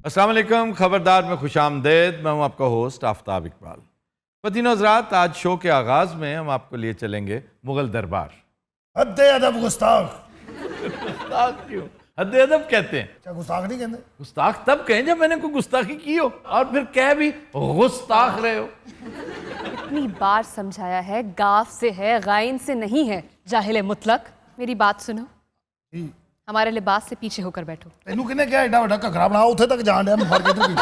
अस्सलाम वालेकुम, खबरदार में खुशामदेद। मैं हूं आपका होस्ट आफ्ताब इकबाल। पतिनो हज़रात, आज शो के आगाज़ में हम आपको लिए चलेंगे मुग़ल दरबार। हद्दे अदब गुस्ताख। गुस्ताख क्यों? हद्दे अदब कहते हैं। क्या गुस्ताख नहीं कहते? गुस्ताख तब कहें जब मैंने कोई गुस्ताखी की हो, और फिर कह भी गुस्ताख रहे हो। इतनी बार समझाया है, गाफ से है, गाइन से नहीं है। जाहिल मुतलक, मेरी बात सुनो। हमारे लिबास से पीछे होकर बैठो। तेनू किने क्या एडा वड्डा घघरा बनाओ उथे तक जान दिया मैं फड़ के तू की।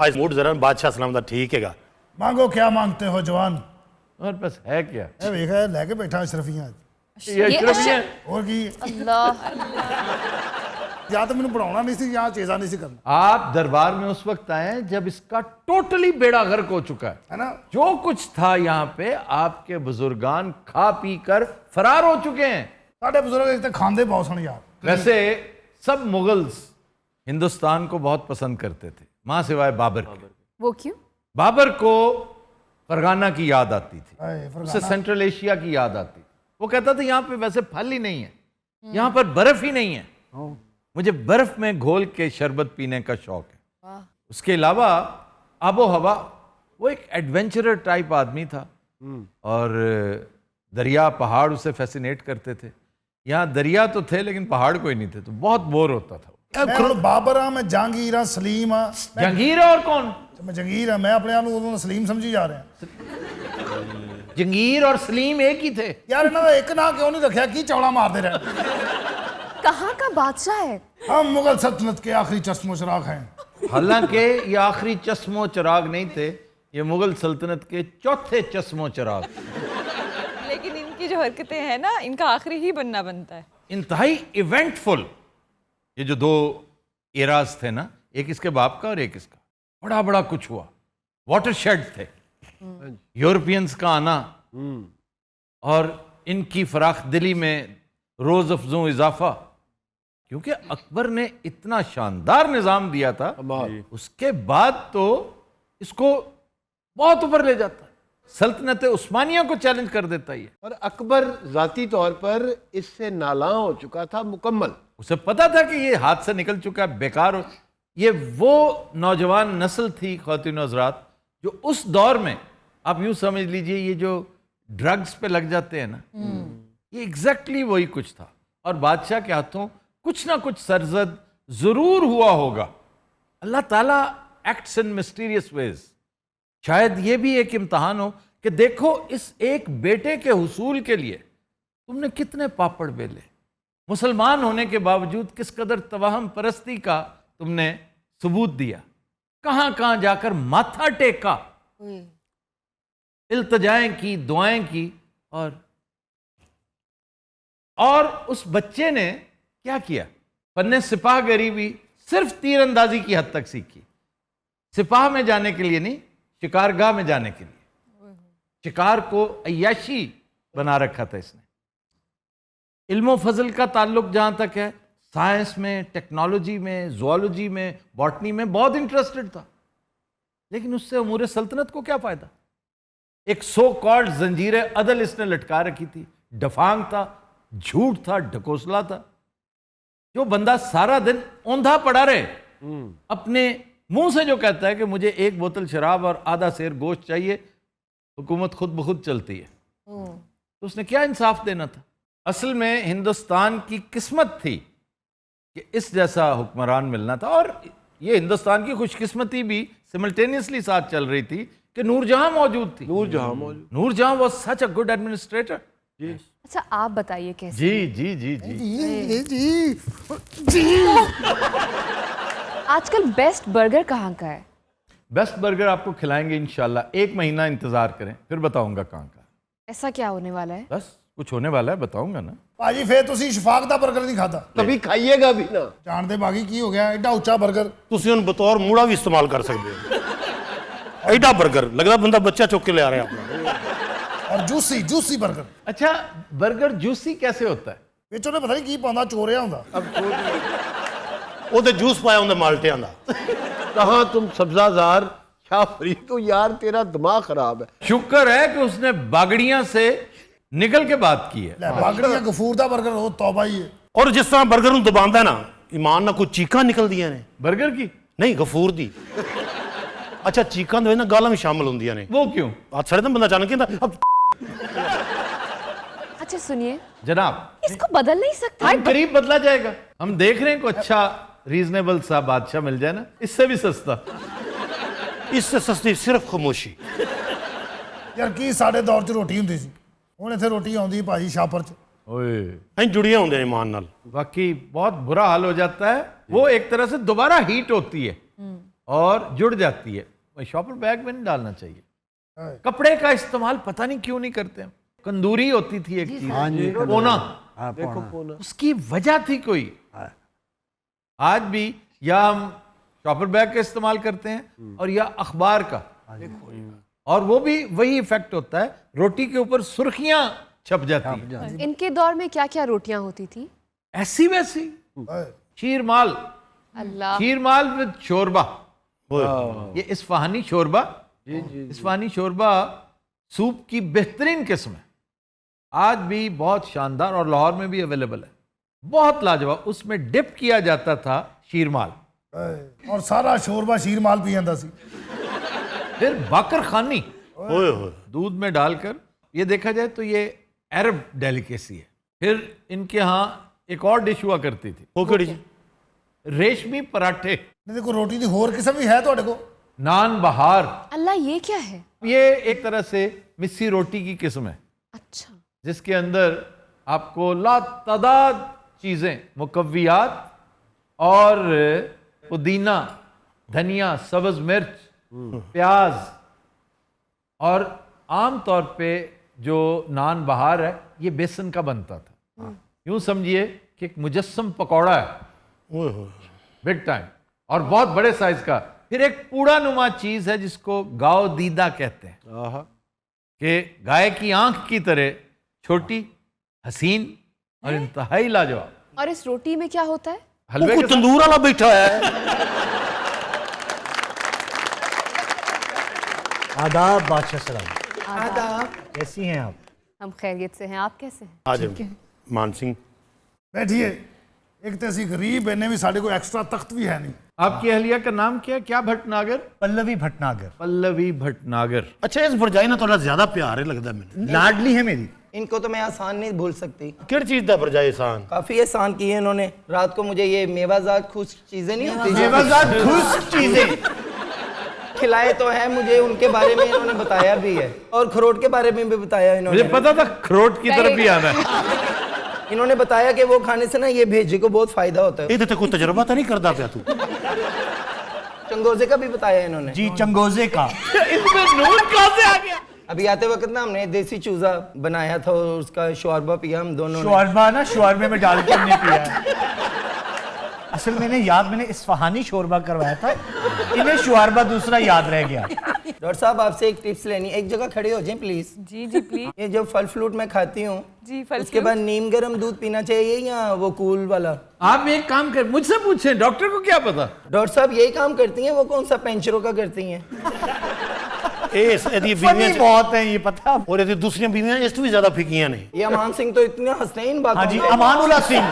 आज मूड जरा बादशाह सलाम दा ठीक हैगा। मांगो क्या मांगते हो जवान। और बस है क्या ए वेख लेके बैठा अशरफियां आज। ये अशरफ ही है। और की अल्लाह, या तो मैंने पढ़ाना नहीं सी या चेजा नहीं सी करना, आप दरबार में उस वक्त आए जब इसका टोटली बेड़ा गर्क हो चुका है ना? जो कुछ था यहाँ पे, आपके बुजुर्गान खा पी कर फरार हो चुके हैं। साढ़े बुजुर्ग एक तो खांदे बहुत सन यार। वैसे सब मुगल्स हिंदुस्तान को बहुत पसंद करते थे, मां सिवाय बाबर के। वो क्यों? बाबर को फरगाना की याद आती थी, हाय, उसे फरगाना। सेंट्रल एशिया की याद आती। वो कहता था यहाँ पे वैसे फल ही नहीं है, यहाँ पर बर्फ ही नहीं है, मुझे बर्फ में घोल के शरबत पीने का शौक है। उसके अलावा आबो हवा, वो एक एडवेंचरर टाइप आदमी था, और दरिया पहाड़ उसे फैसिनेट करते थे। यहाँ दरिया तो थे लेकिन पहाड़ कोई नहीं थे, तो बहुत बोर होता था। मैं हुण बाबर हाँ, मैं जहांगीर हाँ, सलीम हाँ। जंगीर और कौन? मैं जहांगीर हाँ, मैं अपने आप को सलीम समझी जा रहे हैं जंगीर और सलीम एक ही थे। यार। इन्हों का एक ना क्यों नहीं रखा की चौड़ा मारते रहे। कहाँ का बादशाह है? हम मुगल सल्तनत के आखिरी चश्मो चराग हैं। हालांकि ये आखिरी चश्मो चराग नहीं थे, ये मुगल सल्तनत के चौथे चश्मो चराग। लेकिन इनकी जो हरकतें हैं ना, इनका आखिरी ही बनना बनता है। इंतहाई इवेंटफुल ये जो दो एराज थे ना, एक इसके बाप का और एक इसका, बड़ा बड़ा कुछ हुआ। वाटरशेड थे, यूरोपियंस का आना और इनकी फराख दिली में रोज अफजों इजाफा। क्योंकि अकबर ने इतना शानदार निजाम दिया था, उसके बाद तो इसको बहुत ऊपर ले जाता, सल्तनत उस्मानिया को चैलेंज कर देता ही है। और अकबर जाती तौर पर इससे नालां हो चुका था मुकम्मल। उसे पता था कि ये हाथ से निकल चुका है, बेकार हो। ये वो नौजवान नस्ल थी ख्वातीन हज़रात, जो उस दौर में, आप यूं समझ लीजिए, ये जो ड्रग्स पे लग जाते हैं ना, ये एग्जैक्टली वही कुछ था। और बादशाह के हाथों कुछ ना कुछ सरजद जरूर हुआ होगा। अल्लाह ताला एक्ट्स इन मिस्टीरियस वेज। शायद ये भी एक इम्तहान हो कि देखो इस एक बेटे के हुसूल के लिए तुमने कितने पापड़ बेले, मुसलमान होने के बावजूद किस कदर तवाहम परस्ती का तुमने सबूत दिया, कहां कहां जाकर माथा टेका, इल्तजाएं की, दुआएं की। और उस बच्चे ने क्या किया? पन्ने सिपाह गरीबी सिर्फ तीरंदाजी की हद तक सीखी, सिपाह में जाने के लिए नहीं, शिकारगाह में जाने के लिए। शिकार को अय्याशी बना रखा था इसने। इल्म फजल का ताल्लुक जहां तक है, साइंस में, टेक्नोलॉजी में, ज़ूलॉजी में, बॉटनी में बहुत इंटरेस्टेड था। लेकिन उससे उमूर सल्तनत को क्या फायदा? एक सो कॉल्ड जंजीर अदल इसने लटका रखी थी, डफांग था, झूठ था, ढकोसला था। जो बंदा सारा दिन औंधा पड़ा रहे, अपने मुंह से जो कहता है कि मुझे एक बोतल शराब और आधा सेर गोश्त चाहिए, हुकूमत खुद ब खुद चलती है, तो उसने क्या इंसाफ देना था? असल में हिंदुस्तान की किस्मत थी कि इस जैसा हुक्मरान मिलना था। और ये हिंदुस्तान की खुशकिस्मती भी सिमल्टेनियसली साथ चल रही थी कि नूरजहां मौजूद थी। Noorjahan was such a good administrator. अच्छा, आप बताइए कैसे? जी जी जी जी जी आजकल बेस्ट बर्गर कहाँ का है? बेस्ट बर्गर आपको खिलाएंगे इंशाल्लाह। एक महीना इंतजार करें, फिर बताऊंगा कहाँ का। ऐसा क्या होने वाला है? बस कुछ होने वाला है, बताऊंगा ना। भाजी फिर तुसी शफाक दा बर्गर नहीं खाता? कभी खाइएगा भी ना। जानते बागी की हो गया एडा उच्चा बर्गर? ਤੁਸੀਂ ਉਹਨੂੰ ਬਤੌਰ ਮੂੜਾ ਵੀ ਇਸਤੇਮਾਲ ਕਰ ਸਕਦੇ ਹੋ। ਐਡਾ 버ਗਰ ਲੱਗਦਾ ਬੰਦਾ ਬੱਚਾ ਚੁੱਕ ਕੇ ਲਿਆ ਰਿਹਾ ਆਪਣਾ। और जूसी जूसी बर्गर अच्छा, बर्गर जूसी कैसे होता है? विच उन्हें पता नहीं की पाਉਂਦਾ चोरिया ਹੁੰਦਾ। ਉਹਦੇ ਜੂਸ ਪਾਇਆ ਹੁੰਦਾ ਮਾਲਟਿਆਂ ਦਾ। कहाँ तुम सब्जाजार शाह फरीद, तो यार तेरा दिमाग खराब है। शुक्र है कि उसने बागड़ियां से निकल के बात की है। ਲੈ ਬਾਗੜੀਆਂ ਗਫੂਰ ਦਾ 버ਗਰ ਉਹ ਤੌਬਾ ਹੀ ਹੈ। ਔਰ ਜਿਸ ਤਰ੍ਹਾਂ 버ਗਰ ਨੂੰ ਦਬਾਉਂਦਾ ਨਾ, ईमान ना कुछ चीका निकल दिया ने बर्गर की? नहीं गफूर दी अच्छा चीका दे ना गालां भी शामिल होंदियां ने वो क्यों? हाथ सड़े ना बंदा अचानक कहंदा अब अच्छा सुनिए, जनाब, इसको बदल नहीं सकते? हम करीब बदला जाएगा। हम देख रहे हैं कोई अच्छा रीजनेबल सा बादशाह मिल जाए ना, इससे भी सस्ता। इससे सस्ती सिर्फ खामोशी। ਯਾਰ ਕੀ ਸਾਡੇ ਦੌਰ 'ਚ ਰੋਟੀ ਹੁੰਦੀ ਸੀ, ਹੁਣ ਇੱਥੇ ਰੋਟੀ ਆਉਂਦੀ ਭਾਜੀ ਸ਼ਾਪਰ 'ਚ। ओए, ਅਸੀਂ जुड़िया होंगे ईमान नाल। वाकई बहुत बुरा हाल हो जाता है। वो एक तरह से दोबारा हीट होती है और जुड़ जाती है। शॉपर बैग में नहीं डालना चाहिए। कपड़े का इस्तेमाल पता नहीं क्यों नहीं करते हम। कंदूरी होती थी एक चीज, पोना, देखो कौन उसकी वजह थी कोई। आज भी या हम शॉपर बैग का इस्तेमाल करते हैं और या अखबार का, और वो भी वही इफेक्ट होता है, रोटी के ऊपर सुर्खियां छप जाती हैं। इनके दौर में क्या क्या रोटियां होती थी? ऐसी वैसी शीरमाल, अल्लाह, शीरमाल विद शोरबा। ये इस्फहानी शोरबा, इस्फहानी शोरबा सूप की बेहतरीन किस्म है। आज भी बहुत शानदार और लाहौर में भी अवेलेबल है, बहुत लाजवाब। उसमें डिप किया जाता था शीरमाल, और सारा शोरबा शीर माल पी ਜਾਂਦਾ ਸੀ। फिर बाकर खानी ओए होए दूध में डालकर। ये देखा जाए तो ये अरब डेलिकेसी है। फिर इनके यहाँ एक और डिश हुआ करती थी, वो केड़ी जी? रेशमी पराठे, ਨਹੀਂ ਦੇਖੋ ਰੋਟੀ ਦੀ ਹੋਰ ਕਿਸਮ ਵੀ ਹੈ ਤੁਹਾਡੇ ਕੋਲ। नान बहार। अल्लाह, ये क्या है? ये एक तरह से मिस्सी रोटी की किस्म है, अच्छा, जिसके अंदर आपको लातादाद चीज़ें, मुकव्वियात और पुदीना, धनिया, सब्ज़ मिर्च, प्याज, और आम तौर पे जो नान बहार है ये बेसन का बनता था। यूं समझिए कि एक मुजस्सम पकौड़ा है, ओए होए बिग टाइम, और बहुत बड़े साइज का। फिर एक पूड़ा नुमा चीज़ है जिसको गाव दीदा कहते हैं, कि गाय की आंख की तरह छोटी, हसीन और इंतहाई लाजवाब। और इस रोटी में क्या होता है? हलवे वो के साथ तंदूर वाला बैठा है। आदाब बादशाह सलाम। आदाब। कैसी हैं आप? हम खैरियत से हैं, आप कैसे हैं? आज मान सिंह ਬੈਠੀਏ। ਇੱਕ ਤੇ ਅਸੀਂ ਗਰੀਬ ਇੰਨੇ ਵੀ ਸਾਡੇ ਕੋਲ ਐਕਸਟਰਾ ਤਖਤ ਵੀ ਹੈ ਨਹੀਂ। आपकी अहलिया का नाम क्या है? क्या भटनागर? पल्लवी भटनागर। पल्लवी भटनागर। अच्छा इस भरजाई ना थोड़ा ज्यादा प्यार है लगता है मैंने। लाडली है मेरी। इनको तो मैं आसान नहीं भूल सकती। किस चीज का भरजाई एहसान? काफी एहसान किए इन्होंने। रात को मुझे ये मेवाजात खुश चीजें नहीं होती, मेवाजात खुश चीजें खिलाए तो है मुझे, उनके बारे में इन्होंने बताया भी है, और खरोट के बारे में भी बताया इन्होंने। मुझे पता था खरोट की तरफ भी आना है। इन्होंने बताया कि वो खाने से ना ये भेजे को बहुत फायदा होता है। ये तो कोई तजुर्बा तो नहीं करता पाया तू? चंगोजे का भी बताया इन्होंने। जी, चंगोजे का। इसमें नून कहां से आ गया? अभी आते वक्त ना हमने देसी चूजा बनाया था और उसका शोरबा पिया हम दोनों ने। शोरबा ना शोरबे में डाल के हमने पिया है। असल में मैंने इस्फहानी शोरबा करवाया था, इन्हें शोरबा दूसरा याद रह गया। डॉक्टर साहब आपसे एक टिप्स लेनी, एक जगह खड़े हो जाएं प्लीज। Ji ji please. ये जो फल फ्रूट मैं खाती हूँ जी, फल उसके बाद नीम गर्म दूध पीना चाहिए या वो कूल वाला? आप एक काम कर, मुझसे पूछें, डॉक्टर को क्या पता? डॉक्टर साहब यही काम करती हैं, वो कौन सा पेंचरों का करती हैं? यदि फनी बहुत है ये, पता है? और यदि दूसरी बीवियां इस भी ज्यादा फिकियां ने। ये अमान सिंह तो इतने हंसते हैं इन बातों हाँ जी, पे। अमानुल्लाह सिंह।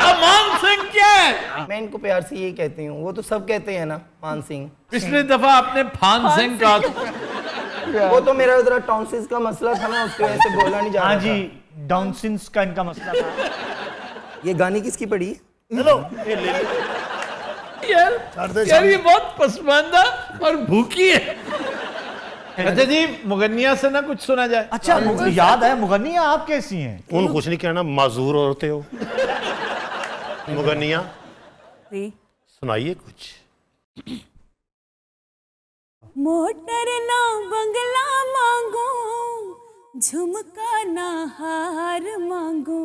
अमान सिंह क्या है? मैं इनको प्यार से यही कहती हूँ, वो तो सब कहते हैं ना मान सिंह। पिछली दफा आपने फान सिंह कहा था। वो तो मेरा जरा टॉन्सिस का मसला था ना, उसकी वजह से बोला नहीं जा रहा हाँ था। जी, डाउन सिंस का इनका मसला था। ये गानी किसकी पड़ी? ਚਲੋ यार ये बहुत पसमानदा और भूखी है। अच्छा जी, मुगन्निया से ना कुछ सुना जाए। अच्छा, मुझे याद है, मुगन्निया आप कैसी हैं? उन कुछ नहीं कहना, माजूर औरतें हो। मुगन्निया जी। सुनाइए कुछ। मोटर ना बंगला मांगू, झुमका ना हार मांगू,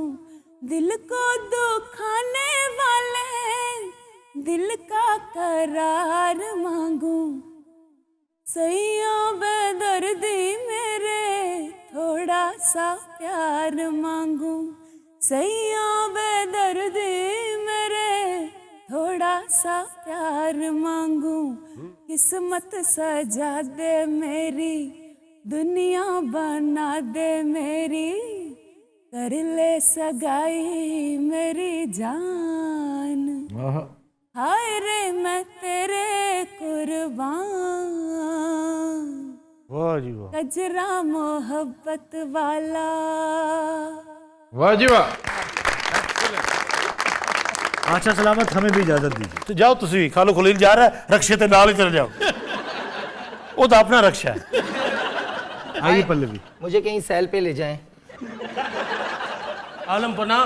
दिल को दुखाने वाले दिल का करार मांगू, सैयों बेदर्दी मेरे थोड़ा सा प्यार मांगू, सैयों बेदर्दी मेरे थोड़ा सा प्यार मांगू, किस्मत सजा दे मेरी, दुनिया बना दे मेरी, कर ले सगाई मेरी जान। हाय रे मैं तेरे कुर्बान, वाह जी वाह। कजरा मोहब्बत वाला। वाह जी वाह। अच्छा सलामत, हमें भी इजाजत दीजिए। तो जाओ तुसी खालो खलील जा रहा है रक्षे ते नाल ही चले जाओ। वो तो अपना रक्षा है। आइए पल्लवी। मुझे कहीं सैल पे ले जाएं। आलम पना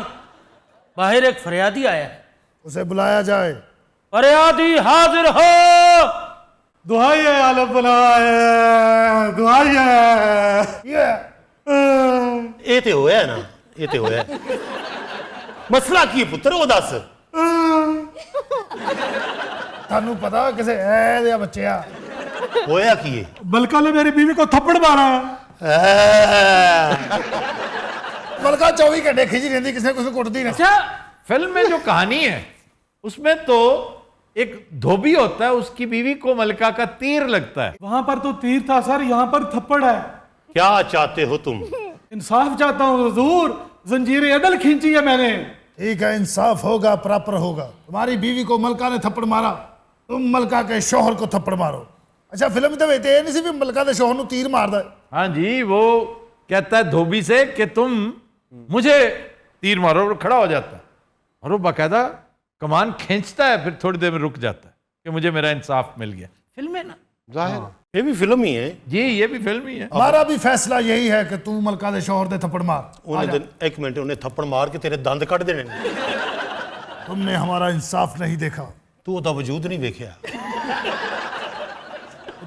बाहर एक फरियादी आया है। उसे बुलाया जाए। फरियादी हाजिर हो। दुआई है आलम बनाए, दुआई है। ये तो होया है ना, ये तो होया है। मसला की है पुत्र वो दस। थानू पता किसे ऐ दे बच्चे आ होया की है? मलका ने मेरी बीवी को थप्पड़ मारा। मलका 24 घंटे खिंची रहती, किसी कुछ कुटती नहीं। अच्छा, फिल्म में जो कहानी है उसमें तो एक धोबी होता है, उसकी बीवी को मलका का तीर लगता है। वहां पर तो तीर था सर, यहाँ पर थप्पड़ है। क्या चाहते हो तुम? इंसाफ चाहता हूँ हुजूर, जंजीर अदल खींची है मैंने। ठीक है, इंसाफ होगा, प्रॉपर होगा। तुम्हारी बीवी को मलका ने थप्पड़ मारा, तुम मलका के शौहर को थप्पड़ मारो। अच्छा, फिल्म तो ये नहीं सी भी मलका के शौहर को तीर मारदा है। हाँ जी, वो कहता है धोबी से कि तुम मुझे तीर मारो, और खड़ा हो जाता है और वो बाकायदा कमान खींचता है, फिर थोड़ी देर में रुक जाता है कि मुझे मेरा इंसाफ मिल गया। फिल्म है ना, जाहिर ये भी फिल्म ही है जी, ये भी फिल्म ही है। हमारा भी फैसला यही है कि तू मलका के शौहर दे थप्पड़ मार। उन्हें दिन एक मिनट उन्हें थप्पड़ मार के तेरे दंद कट देने ने। तुमने हमारा इंसाफ नहीं देखा। तू ओदा वजूद नहीं देखा।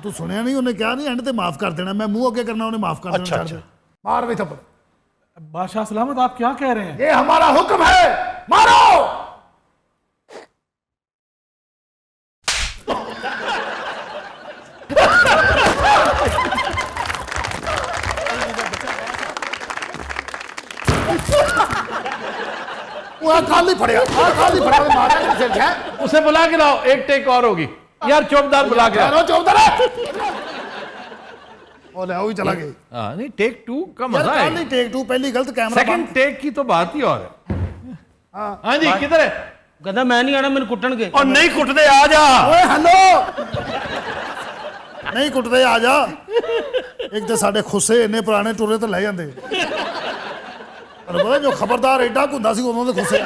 तू सुनिया नहीं, उन्हें क्या नहीं एंड ते माफ कर देना, मैं मुंह अगे करना, उन्हें माफ कर देना। अच्छा, छੱਡ दे। मार भी थप्पड़। बादशाह सलामत, आप क्या कह रहे हैं? ये हमारा हुक्म है, मारो। खाली पड़ेगा, खाली पड़ेगा, मारा के सिर है। उसे बुला के लाओ, एक टेक और होगी यार। चौबदार बुला के लाओ। चौबदार ओले आओ ही चला गए। हाँ, नहीं, टेक 2 का यार मजा है। नहीं, टेक 2 पहली गलत कैमरा। सेकंड टेक की तो बात ही और है। हाँ जी, किधर है? कहता मैं नहीं आना, मैंने कुटन के। और नहीं कुटदे आ जा। ओए हेलो, नहीं कुटदे आ जा। एक तो साडे खुसे इन्ने पुराने टुरे तो ले जाते। पर पता जो खबरदार एडा हुंदा सी उदों दे खुसे।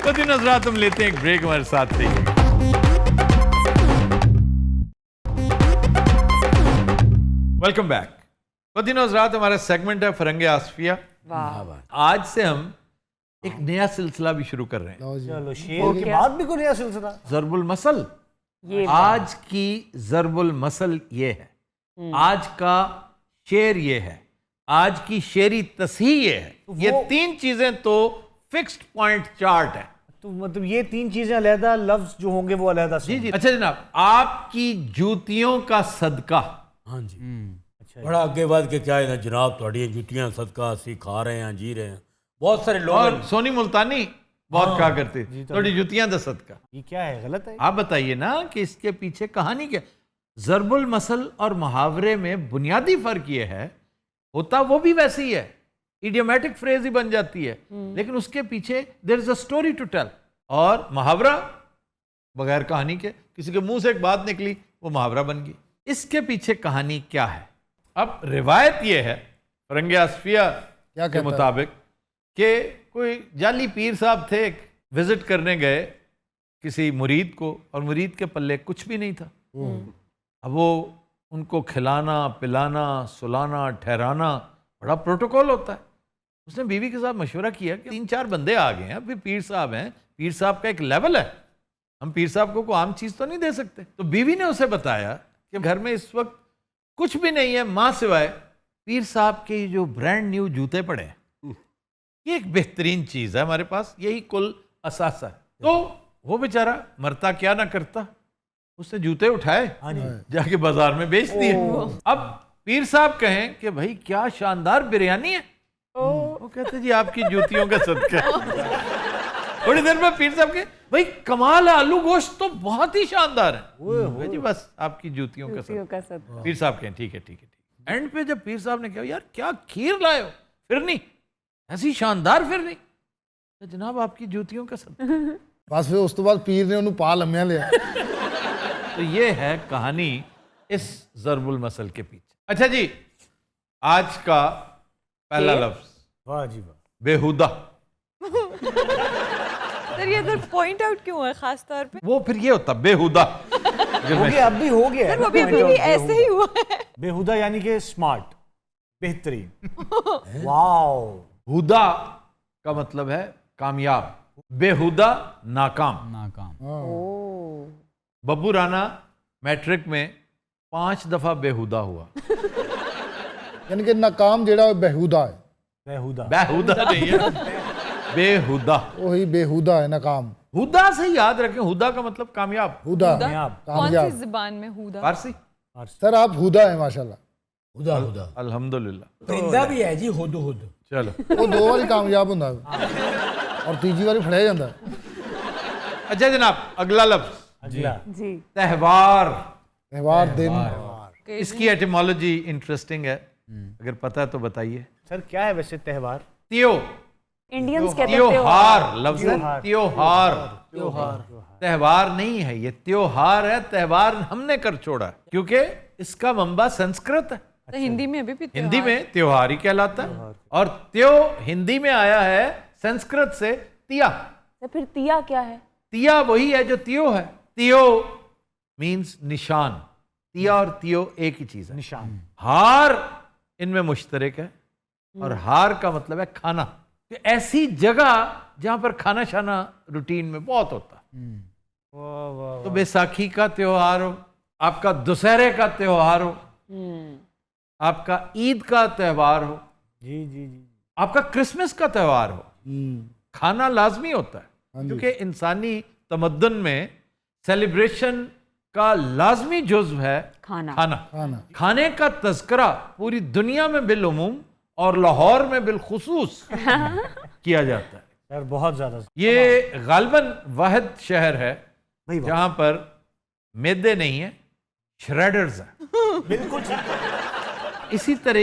तो दिन हज़रात, हम लेते हैं एक ब्रेक, हमारे साथ रहिए। Welcome back. तो दिन हज़रात, हमारा सेगमेंट है फरंगे आसफिया। आज से हम एक नया सिलसिला भी शुरू कर रहे हैं। चलो, शेर के बाद भी कोई नया सिलसिला। ज़रबुल मसल। आज की ज़रबुल मसल ये है, आज का शेर ये है, आज की शेरी तस्हीह ये है। ये 3 चीजें तो फिक्स्ड पॉइंट चार्ट है। तो मतलब ये 3 चीजें अलहदा, लफ्ज जो होंगे वो अलहदा। जी जी। अच्छा जनाब, आपकी जूतियों का सदका। हाँ जी। अच्छा, बड़ा आगे बढ़ के क्या है ना जनाब, थोड़ी जुतियां सदका असी खा रहे हैं, जी रहे हैं। बहुत सारे लोग और सोनी मुल्तानी बहुत कहा करते, थोड़ी जुतियां दा सदका। ये क्या है, गलत है? आप बताइए ना कि इसके पीछे कहानी क्या। ज़रबुल मसल और मुहावरे में बुनियादी फर्क ये है, होता वो भी वैसे ही है, इडियोमैटिक फ्रेज ही बन जाती है, लेकिन उसके पीछे there is a story to tell. और मुहावरा बगैर कहानी के, किसी के मुंह से एक बात निकली वो मुहावरा बन गई। इसके पीछे कहानी क्या है? अब रिवायत ये है फरंगे आसफिया के मुताबिक कि कोई जाली पीर साहब थे, विजिट करने गए किसी मुरीद को, और मुरीद के पल्ले कुछ भी नहीं था। अब वो उनको खिलाना पिलाना सुलाना ठहराना बड़ा प्रोटोकॉल होता है। उसने बीवी के साथ मशवरा किया कि 3-4 बंदे आ गए हैं, फिर पीर साहब हैं, पीर साहब का एक लेवल है, हम पीर साहब को कोई आम चीज़ तो नहीं दे सकते। तो बीवी ने उसे बताया कि घर में इस वक्त कुछ भी नहीं है माँ सिवाय पीर साहब के जो ब्रांड न्यू जूते पड़े हैं, ये एक बेहतरीन चीज़ है हमारे पास, यही कुल असासा है। तो वो बेचारा मरता क्या ना करता, उसने जूते उठाए, जाके बाजार में बेच दिए। अब पीर साहब कहें कि भाई क्या शानदार बिरयानी है, वो कहते जी आपकी जूतियों का सदका। थोड़ी देर में पीर साहब के भाई कमाल है, आलू गोश्त तो बहुत ही शानदार है जी, बस आपकी जूतियों का सदका। पीर साहब कहें ठीक है ठीक है ठीक है। एंड पे जब पीर साहब ने कहा यार क्या खीर लाए हो, फिर नहीं ऐसी शानदार फिरनी तो जनाब आपकी जूतियों का सब। बस फिर उस तो बाद पीर ने उन्होंने पा लम्या लिया। तो ये है कहानी इस ज़रबुल मसल के पीछे। अच्छा जी, आज का पहला लफ्ज वाह जी वाह। बेहुदा। सर ये इधर पॉइंट आउट क्यों है खास तौर पे? वो फिर ये होता बेहुदा। हो गया, अब भी हो गया है सर वो ना भी point अभी भी out, ऐसे ही हुआ है। बेहुदा यानी कि स्मार्ट, बेहतरीन। वाओ। हुदा का मतलब है कामयाब, बेहुदा नाकाम। बब्बू राना मैट्रिक में 5 दफा बेहुदा हुआ। यानी कि नाकाम जेड़ा बेहुदा है। बेहुदा। बेहुदा नहीं है, बेहुदा। वही बेहुदा है नाकाम। हुदा से याद रखें, हुदा का मतलब कामयाब। हुदा कामयाब। कौन सी जुबान में हुदा? फारसी। सर आप हुदा है माशाल्लाह। हुदा हुदा अल्हम्दुलिल्लाह। परिंदा भी है जी, हुद हुद। चलो वो 2 बारी कामयाब होता और तीजी बारी फड़िया जाता है। अच्छा जनाब, अगला लफ्ज अगला। जी। त्यौहार। त्यौहार दिन। इसकी एटिमोलॉजी इंटरेस्टिंग है, अगर पता है तो बताइए। सर क्या है वैसे त्यौहार? त्यो, इंडियंस कहते हैं त्योहार लफ्ज है, त्योहार। त्योहार। त्यौहार नहीं है ये, त्योहार है। त्यौहार हमने कर छोड़ा है, क्योंकि इसका मंबा संस्कृत है। तो हिंदी में अभी भी हिंदी में त्योहार ही कहलाता है, और त्यो हिंदी में आया है संस्कृत से तिया। तो फिर तिया क्या है? तिया वही है जो त्यो है। त्यो मीन्स निशान। तिया और त्यो एक ही चीज है। निशान। हार इनमें मुश्तरक है, और हार का मतलब है खाना। तो ऐसी जगह जहां पर खाना शाना रूटीन में बहुत होता है। तो बैसाखी का त्योहार हो, आपका दुशहरे का त्योहार हो, आपका ईद का त्योहार हो, जी जी जी। आपका क्रिसमस का त्योहार हो, खाना लाजमी होता है, क्योंकि इंसानी तमद्दुन में सेलिब्रेशन का लाजमी जुज़्व है खाना। खाना। खाने का तज़किरा पूरी दुनिया में बिलउमूम और लाहौर में बिलखुसूस किया जाता है। सर बहुत ज्यादा। ये गालिबन वाहिद शहर है भाई वाह। जहां पर मैदे नहीं है, श्रेडर्स है। बिल्कुल ठीक। इसी तरह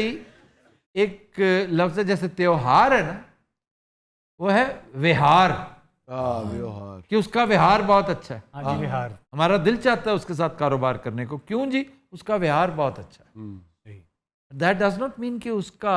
एक लफ्ज है, जैसे त्योहार है ना, वो है विहार, व्यवहार। कि उसका विहार बहुत अच्छा है। हाँ जी, बिहार। हमारा दिल चाहता है उसके साथ कारोबार करने को। क्यों जी? उसका व्यवहार बहुत अच्छा है। दैट डज नॉट मीन कि उसका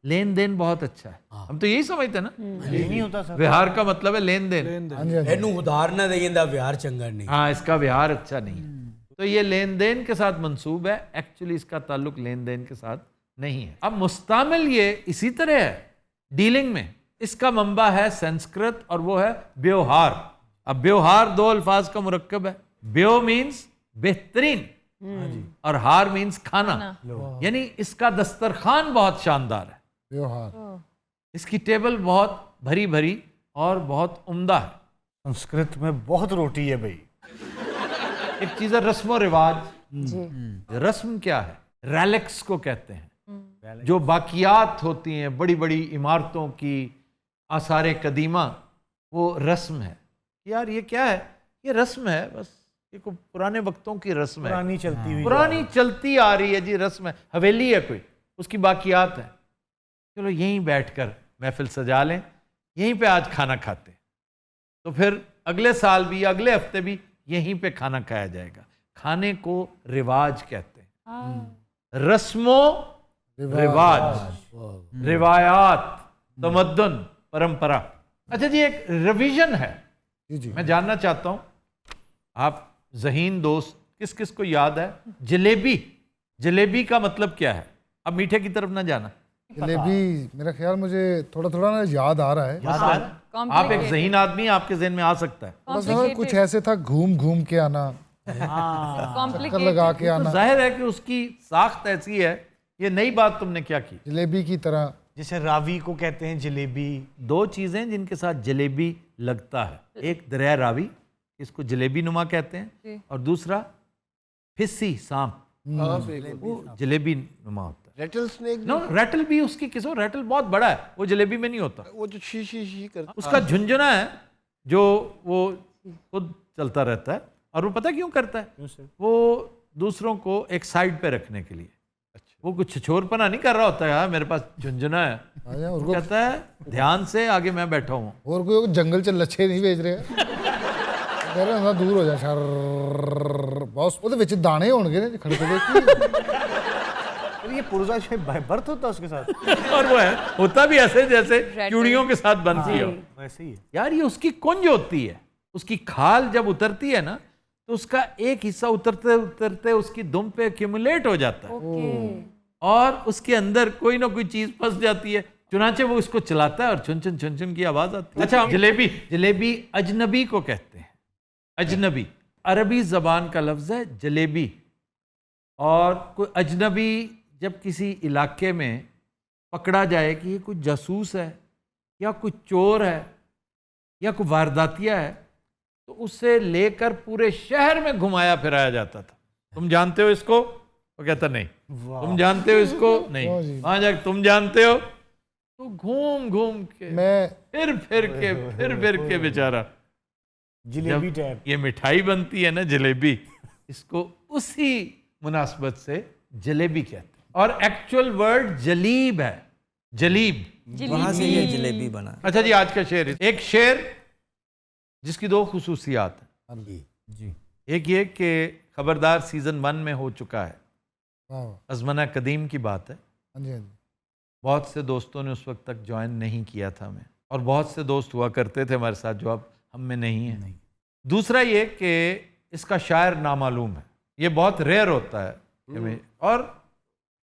लेन देन बहुत अच्छा है। हम तो यही समझते हैं ना, ये नहीं होता सर। व्यवहार का मतलब है लेन देन। एनू उधार ना देंदा व्यवहार चंगा नहीं। हाँ, इसका व्यवहार अच्छा नहीं है, तो ये लेन देन के साथ मंसूब है। एक्चुअली इसका ताल्लुक लेन देन के साथ नहीं है। अब मुस्तामिल ये इसी तरह है डीलिंग में। इसका मंबा है संस्कृत, और वो है व्यवहार। अब व्यवहार 2 अल्फाज का मुरक्कब है। ब्यो मीन्स बेहतरीन, और हार मीन्स खाना। यानी इसका दस्तरखान बहुत शानदार है, व्यवहार। इसकी टेबल बहुत भरी भरी और बहुत उम्दा है। संस्कृत में बहुत रोटी है भाई। एक चीज है रस्म और रिवाज। जी। रस्म क्या है? रैलिक्स को कहते हैं, जो बाकियात होती हैं बड़ी बड़ी इमारतों की, आसार कदीमा, वो रस्म है। यार ये क्या है? ये रस्म है, बस ये कोई पुराने वक्तों की रस्म है, पुरानी चलती हुई। पुरानी चलती आ रही है जी, रस्म है। हवेली है कोई, उसकी बाकियात है, चलो यहीं बैठकर महफिल सजा लें, यहीं पे आज खाना खाते हैं, तो फिर अगले साल भी, अगले हफ्ते भी यहीं पे खाना खाया जाएगा। खाने को रिवाज कहते हैं। रस्मों रिवाज, रिवायात, तमद्दुन, परंपरा। अच्छा जी, एक रिवीजन है। जी। मैं जानना चाहता हूं, आप ज़हीन दोस्त, किस किस को याद है जलेबी? जलेबी का मतलब क्या है? अब मीठे की तरफ ना जाना। जलेबी मेरा ख्याल मुझे थोड़ा थोड़ा ना याद आ रहा है। आप एक ज़हीन आदमी, आपके ज़हन में आ सकता है। थोड़ा सा कुछ ऐसे था, घूम घूम के आना, चक्कर लगा के आना। जाहिर है कि उसकी साख्त ऐसी है। ये नई बात तुमने क्या की? जलेबी की तरह। जैसे रावी को कहते हैं जलेबी। 2 चीजें जिनके साथ जलेबी लगता है, एक दरिया रावी, इसको जलेबी नुमा कहते हैं, और दूसरा फिस्सी सांप, वो जलेबी नुमा होता है। रेटल स्नेक। नो, रेटल भी उसकी किस्म, रेटल बहुत बड़ा है, वो जलेबी में नहीं होता। वो जो शी शी शी करता, उसका झुंझुना है जो वो खुद चलता रहता है, और वो पता क्यों करता है? वो दूसरों को एक साइड पे रखने के लिए। वो कुछ छोरपना नहीं कर रहा होता है, मेरे पास झुंझुना है, आजा और वो कहता है ध्यान से आगे मैं बैठा हूँ। और कोई जंगल च लच्छे नहीं बेच रहे कह रहे दूर हो जा शर बॉस ਉਹਦੇ ਵਿੱਚ ਦਾਣੇ ਹੋਣਗੇ ਨੇ ਖੜਕੇ ਦੇ ये पुर्जा जो बर्थ होता है उसके साथ और वो है होता भी ऐसे जैसे चूड़ियों के साथ बनती हो। वैसे ही है। यार ये उसकी कुंज होती है, उसकी खाल जब उतरती है ना तो उसका एक हिस्सा उतरते उतरते उसकी दुम पे एक्यूमुलेट हो जाता है और उसके अंदर कोई ना कोई चीज फंस जाती है, चुनाचे वो उसको चलाता है और छुन छुन की आवाज आती है। अच्छा, जलेबी, जलेबी अजनबी को कहते हैं, अजनबी अरबी जबान का लफ्ज है जलेबी। और कोई अजनबी जब किसी इलाके में पकड़ा जाए कि ये कुछ जासूस है या कुछ चोर है या कोई वारदातिया है तो उसे लेकर पूरे शहर में घुमाया फिराया जाता था। तुम जानते हो इसको? वो कहता नहीं। तुम जानते हो इसको? नहीं। वहां जाकर तुम जानते हो? तो घूम घूम के मैं फिर के बेचारा जलेबी जब टाइप ये मिठाई बनती है ना जलेबी, इसको उसी मुनासबत से जलेबी कहते हैं। और एक्चुअल वर्ड जलीब है, जलीब, वहां से ये जलेबी बना। अच्छा जी, आज का शेर, एक शेर जिसकी दो खुसूसियात हैं। जी एक ये कि खबरदार सीजन 1 में हो चुका है, वाह अजमना कदीम की बात है। हाँ जी हाँ जी बहुत से दोस्तों ने उस वक्त तक ज्वाइन नहीं किया था हमें, और बहुत से दोस्त हुआ करते थे हमारे साथ जो अब हम में नहीं है। दूसरा ये कि इसका शायर नामालूम है, ये बहुत रेयर होता है। और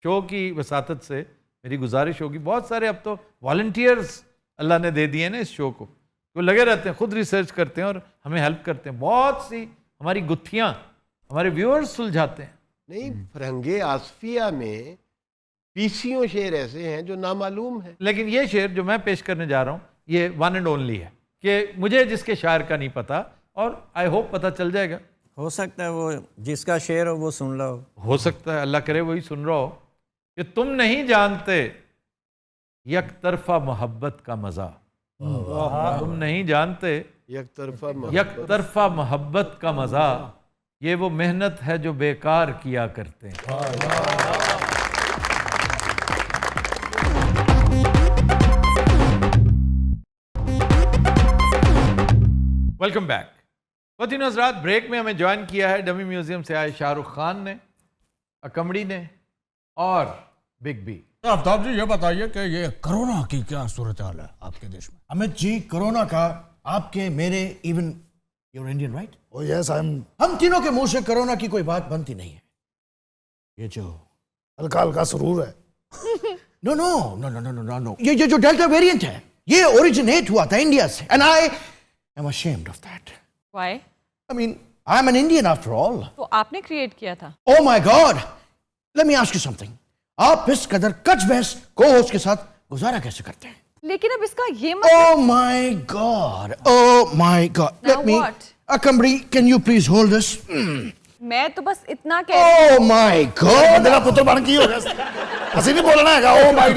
शो की वसातत से मेरी गुजारिश होगी, बहुत सारे अब तो वॉलंटियर्स अल्लाह ने दे दिए ना इस शो को, वो लगे रहते हैं, खुद रिसर्च करते हैं और हमें हेल्प करते हैं। बहुत सी हमारी गुत्थियाँ हमारे व्यूअर्स सुलझाते हैं। नहीं, फरंगे आसफिया में 20 शेर ऐसे हैं जो नामालूम है। लेकिन ये शेर जो मैं पेश करने जा रहा हूँ ये वन एंड ओनली है कि मुझे जिसके शायर का नहीं पता, और आई होप पता चल जाएगा। हो सकता है वो जिसका शेर हो वो सुन रहा हो सकता है, अल्लाह करे वही सुन रहा हो, कि तुम नहीं जानते यक तरफा मोहब्बत का मजा। तुम नहीं जानते एक तरफा मोहब्बत का मजा, ये वो मेहनत है जो बेकार किया करते हैं। Welcome back. वतीन हज़रात, ब्रेक में हमें ज्वाइन किया है डमी म्यूजियम से आए शाहरुख खान ने, अकमड़ी ने और बिग बी। आफ्ताब जी ये बताइए कि ये कोरोना की क्या सूरत हाल है आपके देश में? अमित जी, कोरोना का आपके, मेरे, even your Indian right? Oh yes I am. हम तीनों के मुंह से कोरोना की कोई बात बनती नहीं है। ये जो हल्का हल्का सुरूर है। No no no no no no no, ये जो डेल्टा वेरिएंट है ये ओरिजिनेट हुआ था इंडिया से, and I am ashamed of that. Why? I mean, I'm an Indian after all. तो आपने क्रिएट किया था। Oh my God! Let me ask you something. आप इस कदर कच बहस को-होस्ट के साथ गुजारा कैसे करते हैं? लेकिन अब इसका ये Oh my God! Oh my God! Now Let me. what? Akamri, can you please hold this? मैं तो बस इतना कह रही Oh my God! ਬੰਦੇ ਦਾ ਪੁੱਤਰ ਬਣ ਕੀ ਹੋ ਗਿਆ? ਅਸੀਂ ਨਹੀਂ ਬੋਲਣਾ ਹੈਗਾ। ਓ ਮਾਈ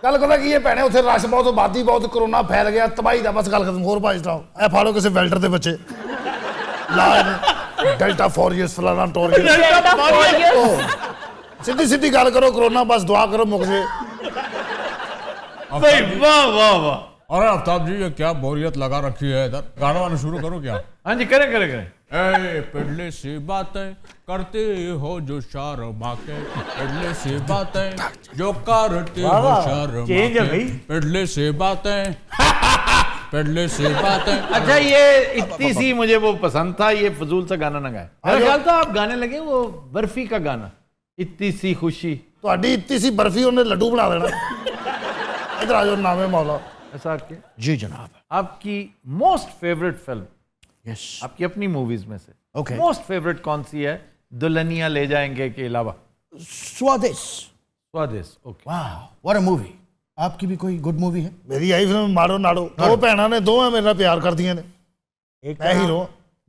ਗੱਲ ਕਰਦਾ ਕੀ ਇਹ ਭੈਣੇ, ਉੱਥੇ ਰਸ਼ ਬਹੁਤ, ਆਬਾਦੀ ਬਹੁਤ, ਕਰੋਨਾ ਫੈਲ ਗਿਆ, ਤਬਾਹੀ ਦਾ ਬਸ ਗੱਲ ਖਤਮ। ਹੋਰ ਭਾਈ ਸਾਹਿਬ ਇਹ ਫਾੜੋ ਕਿਸੇ ਵੈਲਟਰ ਦੇ ਬੱਚੇ ਲਾ ਡੈਲਟਾ ਫੋਰੀਅਸ ਫਲਾਣਾ ਟੋਰੀਅਸ। सीधी सीधी गल करो, कोरोना बस दुआ करो मुक जे। भाई वाह वाह वाह। अरे आफ्ताब जी ये क्या बोरियत लगा रखी है इधर, गाना वाना शुरू करो क्या? हाँ जी, करें करें करें। ए पिडले सी बातें करते हो जो शर्मा के, पिडले सी बातें जो करते हो शर्मा चेंज है के, भाई। पिडले सी बातें पिडले सी बातें। अच्छा, ये इतनी सी मुझे वो पसंद था, ये फजूल सा गाना ना गाए। मेरा ख्याल था आप गाने लगे वो बर्फी का गाना, इतनी सी खुशी। ਤੁਹਾਡੀ इतनी सी बर्फी उन्हें लड्डू बना देना। इधर आ जाओ नामे मौला। ऐसा आपके जी जनाब। आपकी मोस्ट फेवरेट फिल्म, Yes. आपकी अपनी मूवीज में से Okay. मोस्ट फेवरेट कौन सी है दुल्हनिया ले जाएंगे के अलावा? स्वादिश। स्वादिश। Okay. Wow, what a movie. आपकी भी कोई गुड मूवी है? मेरी आई फिल्म मारो नाड़ो। दो भैणां ने, दोवें मेरे नाल प्यार करदियां ने। मैं हीरो,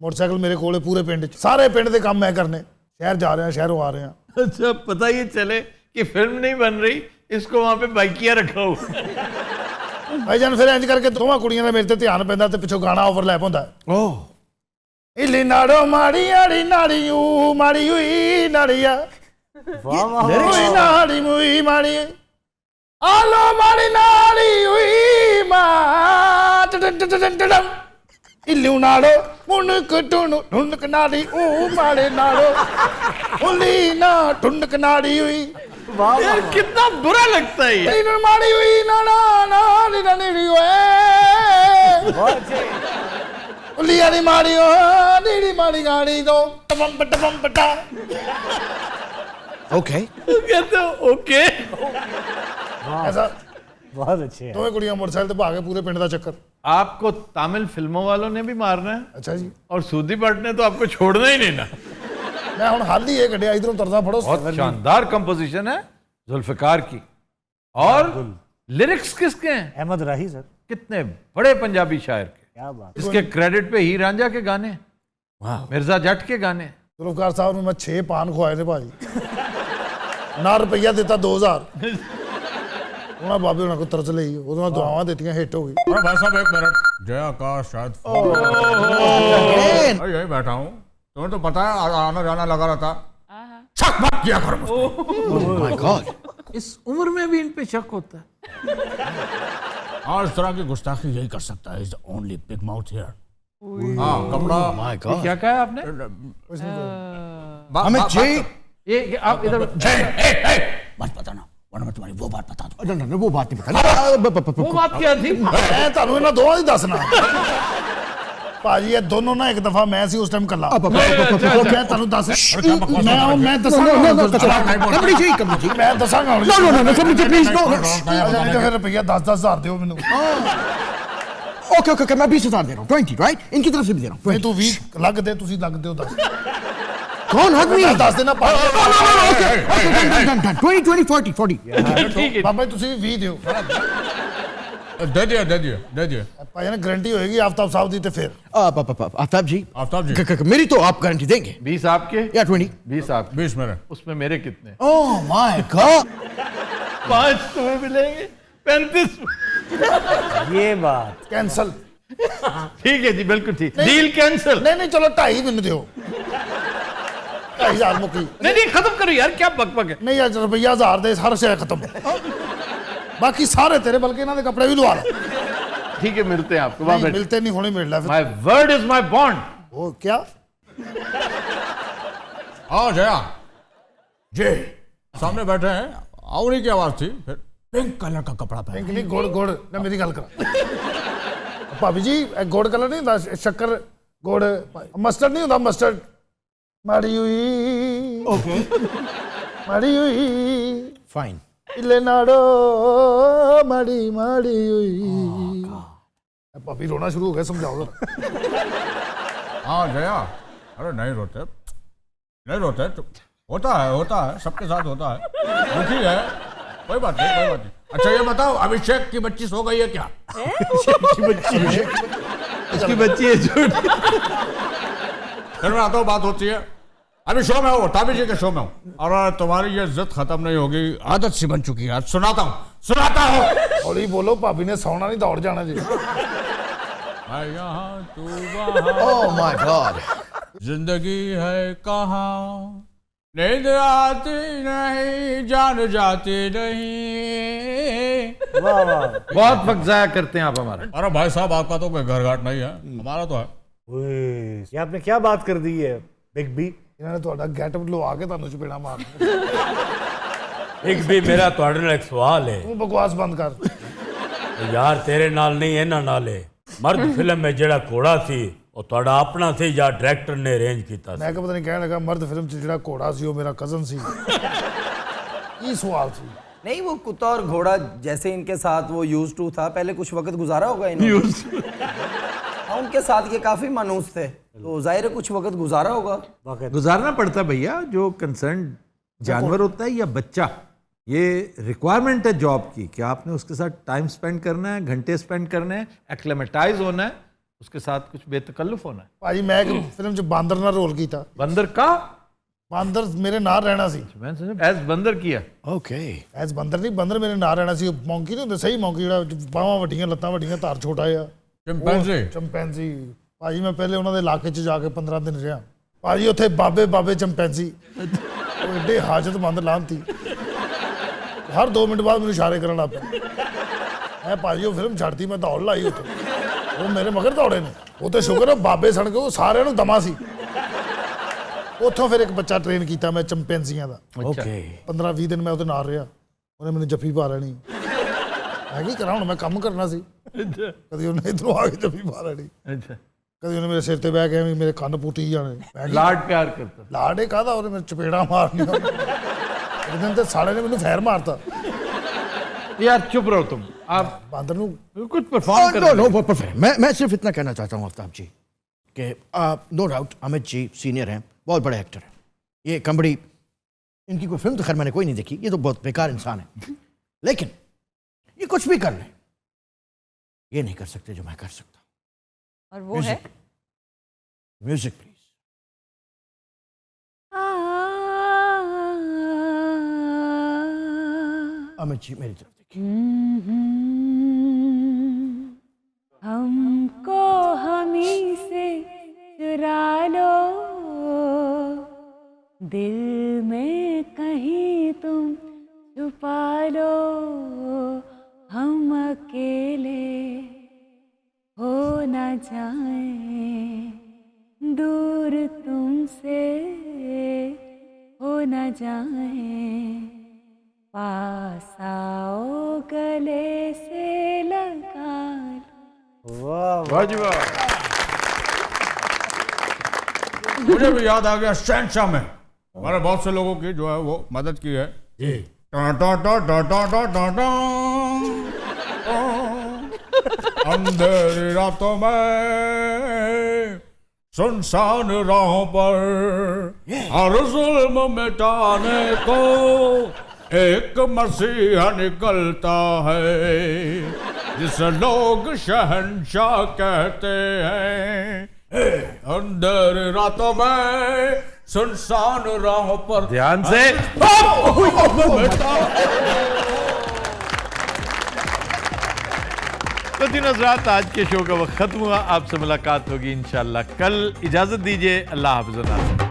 मोटरसाइकिल मेरे कोले पूरे पिंड च, सारे पिंड दे काम मैं करने, शहर जा रहे हैं, शहरों आ रहे हैं। अच्छा, पता ये चले कि फिल्म नहीं बन रही, इसको वहां पे बाइकिया रखा हुआ। भाईजान फिर इंज करके दोवां कुड़ियां दा मेरे ते ध्यान पैंदा ते पिछों गाना ओवरलैप हुंदा। Oh. इली नाड़ो माड़ी आड़ी नाड़ी ऊ माड़ी हुई नाड़िया मुई नाड़ी मुई माड़ी आलो माड़ी नाड़ी हुई मा इल्लू नाड़ो मुनक टुनु ढुंडक नाड़ी ऊ माड़े नाड़ो उली ना ढुंडक नाड़ी हुई यार कितना बुरा लगता है ये। इल्लू माड़ी हुई ना ना नाड़ी नाड़ी हुए उली आनी माड़ी हो नीड़ी माड़ी गाड़ी दो टपम पटा Okay. कहते हो ओके। ऐसा बहुत अच्छे हैं। दोवें कुड़ियां मोटरसाइकिल ते भागे पूरे पिंड दा चक्कर। आपको तमिल फिल्मों वालों ने भी मारना है अच्छा जी और सूदी भट्ट ने तो आपको छोड़ना ही नहीं ना। मैं हुण हाल ही ये कढ़िया इधरों तरदा फड़ो बहुत शानदार कंपोजिशन है जुल्फिकार की। और लिरिक्स किसके हैं? अहमद राही सर। कितने बड़े पंजाबी शायर के। क्या बात। इसके क्रेडिट पे हीर रांझा के गाने, मिर्जा जट के गाने। जुल्फकार साहब ने मैं 6 पान खुआए थे भाई ना रुपया देता 2000 उन्होंने बाबे उन्होंने को तरस ली उन्होंने दुआवां देतियां हिट हो गई। अरे भाई साहब एक मिनट, जया का शायद यही बैठा हूँ, तुम्हें तो पता है आना जाना लगा रहता, शक मत किया करो मुझ My God. इस उम्र में भी इन पे शक होता है। और इस तरह की गुस्ताखी यही कर सकता है, is only big mouth here. हाँ कपड़ा My ये God. क्या कहा आपने? हमें जय ये आप इधर मत बताना वरना मैं तुम्हारी वो बात बता दूं। नहीं वो बात नहीं बतानी। वो बात क्या थी? मैं ਤੁਹਾਨੂੰ ਇਹਨਾਂ ਦੋਵਾਂ ਦੀ ਦੱਸਣਾ ਭਾਜੀ ਇਹ ਦੋਨੋਂ ਨਾ ਇੱਕ ਦਫਾ ਮੈਂ ਸੀ ਉਸ ਟਾਈਮ ਕੱਲਾ ਮੈਂ ਤੁਹਾਨੂੰ ਦੱਸ ਮੈਂ ਦੱਸਾਂਗਾ कमरी जी कमरी जी। ਮੈਂ ਦੱਸਾਂਗਾ ਹੁਣ No कमरी जी प्लीज नो। ਨਹੀਂ ਤਾਂ ਫਿਰ ਰੁਪਈਆ 10,000 ਦਿਓ ਮੈਨੂੰ Okay मैं 20,000 दे रहा हूँ 20 राइट इनकी तरफ से भी दे रहा हूँ ਨਹੀਂ ਤੂੰ 20 ਲੱਗ ਦੇ ਤੁਸੀਂ ਲੱਗ ਦਿਓ 10 कौन आदमी ਮੈਂ ਦੱਸ ਦੇਣਾ ਭਾਜੀ done 20 40 ठीक है। ਬਾਬਾ ਜੀ ਤੁਸੀਂ ਵੀ 20 ਦਿਓ दे दिए ਭਾਜੀ ਨੇ ਗਾਰੰਟੀ ਹੋਏਗੀ ਆਫਤਾਬ ਸਾਹਿਬ ਦੀ ਤੇ ਫਿਰ आफ्ताब जी आफ्ताब जी मेरी तो आप गारंटी देंगे 20 आपके या 20 20 आपके 20 मेरे। उसमें मेरे कितने? ओह माय गॉड 5 तुम्हें मिलेंगे 35। ये बात ਕੈਨਸਲ ठीक है जी बिल्कुल ठीक। Deal cancel. ਨਹੀਂ ਨਹੀਂ ਚਲੋ 2.5 ਮੈਨੂੰ ਦਿਓ 2.5 ਮੁੱਕੀ नहीं खत्म करो यार, क्या बकबक है। ਨਹੀਂ ਅੱਜ ਰੁਪਈਆ 1000 ਦੇ ਹਰ ਸ਼ੈ ਖਤਮ ਬਾਕੀ ਸਾਰੇ ਤੇਰੇ ਬਲਕਿ ਇਹਨਾਂ ਦੇ ਕੱਪੜੇ ਵੀ ਲਵਾ ਲਓ ठीक है मिलते हैं आपको। नहीं मिलते नहीं होने मिल रहा फिर my word is my bond. वो क्या आओ जया जी सामने बैठे हैं, आओ नहीं की आवाज थी, फिर पिंक कलर का कपड़ा पहन। पिंक नहीं गुड़ गुड़ ना मेरी गल करा भाभी जी गुड़ कलर नहीं होता शक्कर गुड़ मस्टर्ड नहीं होता मस्टर्ड माड़ी हुई ओके माड़ी हुई फाइन इले नाड़ो माड़ी माड़ी हुई भाभी रोना शुरू हो गया समझाओ जरा हाँ जया अरे नहीं रोते होता है सबके साथ होता है, दुखी है कोई बात नहीं। अच्छा ये बताओ अभिषेक की बच्ची सो गई है क्या? उसकी बच्ची है छोटी। फिर मैं आता हूँ, बात होती है। अभी शो में हो, ताबी जी के शो में हूँ और तुम्हारी ये जिद खत्म नहीं होगी, आदत सी बन चुकी है। आज सुनाता हूँ हौली बोलो भाभी ने सोना नहीं दौड़ जाना जी मैं यहाँ तू वहाँ, ओह माय गॉड जिंदगी है कहाँ, नींद आती नहीं जान जाती नहीं। वाह वाह। बहुत वक्त जाया करते हैं आप हमारा। अरे भाई साहब आपका तो कोई घर घाट नहीं है, हमारा तो है। ये आपने क्या बात कर दी है बिग बी। इन्होंने ਤੁਹਾਡਾ ਗੈਟਅਪ ਲਵਾ ਕੇ ਤੁਹਾਨੂੰ ਚਪੇੜਾ ਮਾਰ ਇੱਕ ਵੀ ਮੇਰਾ ਤੁਹਾਡੇ ਨਾਲ ਇੱਕ ਸਵਾਲ ਹੈ। ਤੂੰ ਬਕਵਾਸ ਬੰਦ ਕਰ ਯਾਰ ਤੇਰੇ ਨਾਲ ਨਹੀਂ ਇਹਨਾਂ ਨਾਲ ਹੈ। ਮਰਦ ਫਿਲਮ ਵਿੱਚ ਜਿਹੜਾ ਘੋੜਾ ਸੀ ਉਹ ਤੁਹਾਡਾ ਆਪਣਾ ਸੀ ਜਾਂ ਡਾਇਰੈਕਟਰ ਨੇ ਅਰੇਂਜ ਕੀਤਾ ਸੀ? ਮੈਂ ਕਿ ਪਤਾ ਨਹੀਂ ਕਹਿਣ ਲੱਗਾ ਮਰਦ ਫਿਲਮ 'ਚ ਜਿਹੜਾ ਘੋੜਾ ਸੀ ਉਹ ਮੇਰਾ ਕਜ਼ਨ ਸੀ ਕੀ सवाल थी? नहीं वो कुत्ता और घोड़ा जैसे इनके साथ वो यूज टू था, पहले कुछ वक्त गुजारा होगा इन्होंने। हाँ उनके साथ ये काफी मानूस थे तो जाहिर है कुछ वक्त गुजारा होगा। गुजारना पड़ता है भैया, जो कंसर्न जानवर होता है या बच्चा, ये रिक्वायरमेंट है जॉब की कि आपने उसके साथ टाइम स्पेंड करना है, घंटे स्पेंड करने हैं, एक्लेमेटाइज होना है, उसके साथ कुछ बेतकल्लुफ होना है। भाजी मैं एक फिल्म 'ਚ बांदर ਨਾਲ ਰੋਲ ਕੀਤਾ। बंदर का बांदर मेरे ਨਾਲ ਰਹਿਣਾ ਸੀ। मैं समझा एज बंदर किया। ओके ਐਸ ਬਾਂਦਰ ਨਹੀਂ ਬਾਂਦਰ ਮੇਰੇ ਨਾਲ ਰਹਿਣਾ ਸੀ। ਮੌਂਕੀ ਨਹੀਂ ਹੁੰਦੇ ਸਹੀ ਮੌਂਕੀ ਜਿਹੜਾ ਬਾਹਾਂ ਵੱਡੀਆਂ ਲੱਤਾਂ ਵੱਡੀਆਂ ਧਾਰ ਛੋਟਾ ਆ ਚੰਪੈਂਜੀ। ਭਾਜੀ ਮੈਂ ਪਹਿਲੇ ਉਹਨਾਂ ਦੇ ਇਲਾਕੇ 'ਚ ਜਾ ਕੇ 15 ਦਿਨ ਰਿਹਾ ਭਾਜੀ। ਉੱਥੇ ਬਾਬੇ ਚੰਪੈਂਜੀ ਉਹ ਏਡੇ ਹਾਜਤਮੰਦ ਲਾਂਤੀ ਹਰ 2 ਮਿੰਟ ਬਾਅਦ ਮੈਨੂੰ ਇਸ਼ਾਰੇ ਕਰਨ ਲੱਗ ਪਏ ਮੈਂ ਭਾਜੀ ਉਹ ਫਿਲਮ ਛੱਡਤੀ ਮੈਂ ਦੌੜ ਲਾਈ ਉੱਥੇ ਉਹ ਮੇਰੇ ਮਗਰ ਦੌੜੇ ਨੇ ਉਹ ਤੇ ਸ਼ੁਕਰ ਹੈ ਬਾਬੇ ਸਣ ਕੇ ਉਹ ਸਾਰਿਆਂ ਨੂੰ ਦਮਾ ਸੀ ਉੱਥੋਂ ਫਿਰ ਇੱਕ ਬੱਚਾ ਟ੍ਰੇਨ ਕੀਤਾ ਮੈਂ ਚੰਪੈਂਜ਼ੀਆਂ ਦਾ ओके 15-20 ਦਿਨ ਮੈਂ ਉਹਦੇ ਨਾਲ ਰਿਹਾ ਉਹਨੇ ਮੈਨੂੰ ਜੱਫੀ ਪਾ ਲੈਣੀ ਮੈਂ ਕੀ ਕਰਾਂ ਹੁਣ ਮੈਂ ਕੰਮ ਕਰਨਾ ਸੀ ਕਦੀ ਉਹਨੇ ਇਧਰੋਂ ਆ ਕੇ ਜੱਫੀ ਪਾ ਲੈਣੀ अच्छा ਕਦੀ ਉਹਨੇ ਮੇਰੇ ਸਿਰ ਤੇ ਬਹਿ ਕੇ ਐਵੇਂ ਮੇਰੇ ਕੰਨ ਪੁੱਟੀ ਜਾਣੇ ਮੈਂ ਕੀ- लाड प्यार करता ਲਾਡ ਇਹ ਕਾਹਦਾ ਉਹਨੇ ਮੇਰੇ ਚਪੇੜਾ ਮਾਰਨੀਆਂ ਇੱਕ ਦਿਨ ਤੇ ਸਾਲੇ ਨੇ ਮੈਨੂੰ ਫੈਰ ਮਾਰਤਾ यार चुप रहो तुम आप ਬਾਂਦਰ ਨੂੰ कुछ परफॉर्म नो करो नो परफेक्ट मैं सिर्फ इतना कहना चाहता हूँ आफ्ताब जी कि no doubt Amit ji senior हैं बहुत बड़े एक्टर हैं ये कंबड़ी इनकी कोई फिल्म तो खैर मैंने कोई नहीं देखी ये तो बहुत बेकार इंसान है लेकिन ये कुछ भी कर लें ये नहीं कर सकते जो मैं कर सकता हूँ और वो है म्यूजिक प्लीज अमित जी मेरी तरफ देखिए हमको हमी से चुरा लो दिल में कहीं तुम छुपा लो हम अकेले हो न जाएं दूर तुमसे हो न जाएं पास आओ गले से लगा लो वाह जी वाह मुझे भी याद आ गया शहंशाह में हमारे बहुत से लोगों की जो है वो मदद की है जी टा टा टा टा टा टा टा टा। अंधेरी रातों में सुनसान राहों पर हर जुल्म मिटाने को एक मसीहा निकलता है जिसे लोग शहंशाह कहते हैं अंधेरी रातों में सुनसान राहों पर ध्यान से तो दिन हज़रात आज के शो का वक्त खत्म हुआ आपसे मुलाकात होगी इंशाल्लाह कल इजाजत दीजिए अल्लाह हाफ़िज़।